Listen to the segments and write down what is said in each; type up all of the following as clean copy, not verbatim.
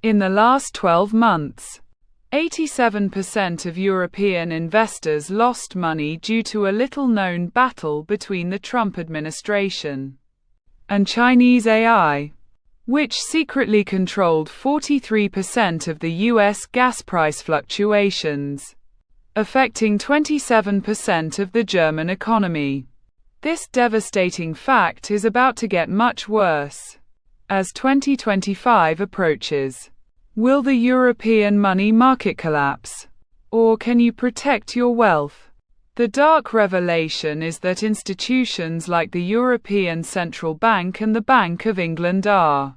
In the last 12 months, 87% of European investors lost money due to a little-known battle between the Trump administration and Chinese AI, which secretly controlled 43% of the U.S. gas price fluctuations, affecting 27% of the German economy. This devastating fact is about to get much worse as 2025 approaches. Will the European money market collapse? Or can you protect your wealth? The dark revelation is that institutions like the European Central Bank and the Bank of England are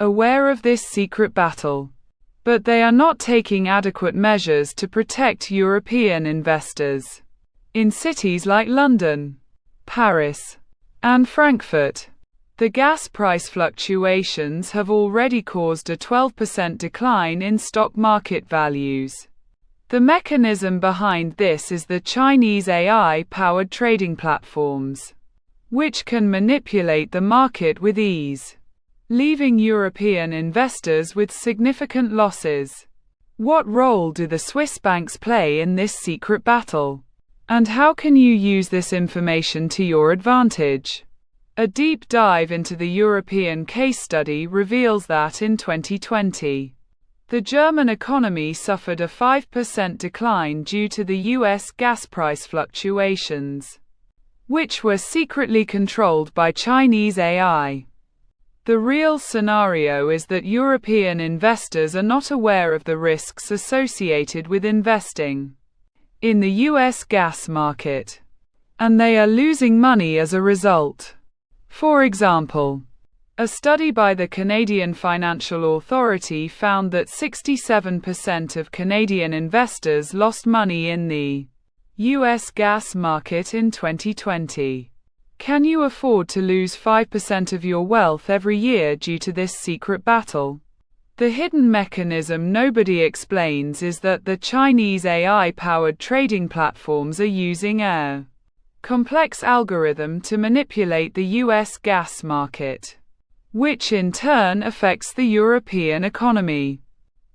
aware of this secret battle, but they are not taking adequate measures to protect European investors. In cities like London, Paris, and Frankfurt, the gas price fluctuations have already caused a 12% decline in stock market values. The mechanism behind this is the Chinese AI-powered trading platforms, which can manipulate the market with ease, leaving European investors with significant losses. What role do the Swiss banks play in this secret battle? And how can you use this information to your advantage? A deep dive into the European case study reveals that in 2020, the German economy suffered a 5% decline due to the US gas price fluctuations, which were secretly controlled by Chinese AI. The real scenario is that European investors are not aware of the risks associated with investing in the US gas market, and they are losing money as a result. For example, a study by the Canadian Financial Authority found that 67% of Canadian investors lost money in the US gas market in 2020. Can you afford to lose 5% of your wealth every year due to this secret battle? The hidden mechanism nobody explains is that the Chinese AI-powered trading platforms are using a complex algorithm to manipulate the US gas market, which in turn affects the European economy.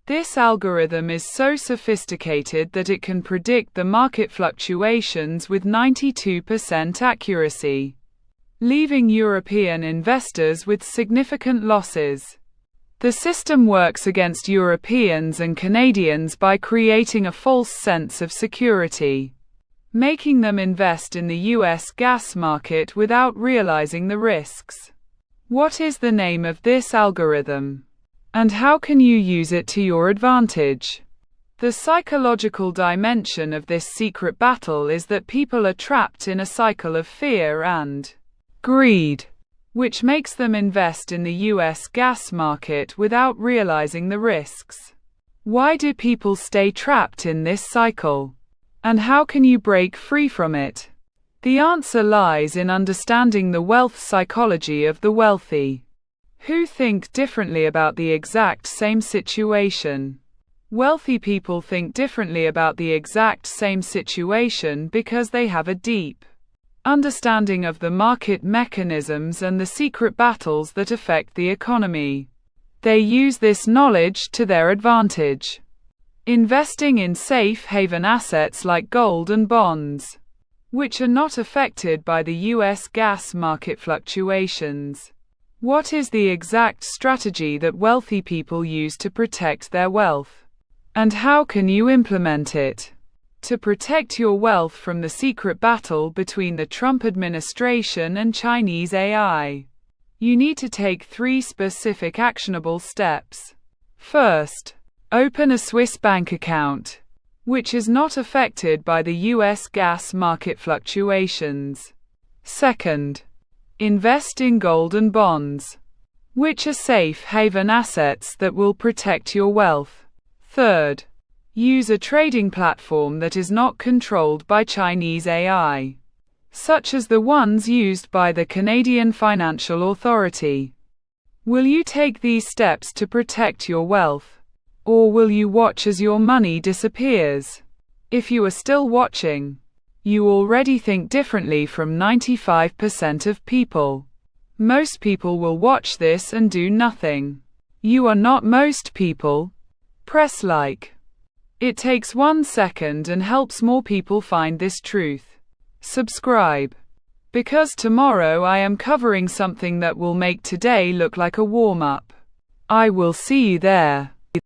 This algorithm is so sophisticated that it can predict the market fluctuations with 92% accuracy, leaving European investors with significant losses. The system works against Europeans and Canadians by creating a false sense of security, making them invest in the US gas market without realizing the risks. What is the name of this algorithm? And how can you use it to your advantage? The psychological dimension of this secret battle is that people are trapped in a cycle of fear and greed, which makes them invest in the US gas market without realizing the risks. Why do people stay trapped in this cycle? And how can you break free from it? The answer lies in understanding the wealth psychology of the wealthy, who think differently about the exact same situation. Wealthy people think differently about the exact same situation because they have a deep understanding of the market mechanisms and the secret battles that affect the economy. They use this knowledge to their advantage, investing in safe haven assets like gold and bonds, which are not affected by the US gas market fluctuations. What is the exact strategy that wealthy people use to protect their wealth? And how can you implement it? To protect your wealth from the secret battle between the Trump administration and Chinese AI, you need to take 3 specific actionable steps. First, open a Swiss bank account, which is not affected by the US gas market fluctuations. Second, invest in gold and bonds, which are safe haven assets that will protect your wealth. Third, use a trading platform that is not controlled by Chinese AI, such as the ones used by the Canadian Financial Authority. Will you take these steps to protect your wealth? Or will you watch as your money disappears? If you are still watching, you already think differently from 95% of people. Most people will watch this and do nothing. You are not most people. Press like. It takes 1 second and helps more people find this truth. Subscribe. Because tomorrow I am covering something that will make today look like a warm-up. I will see you there.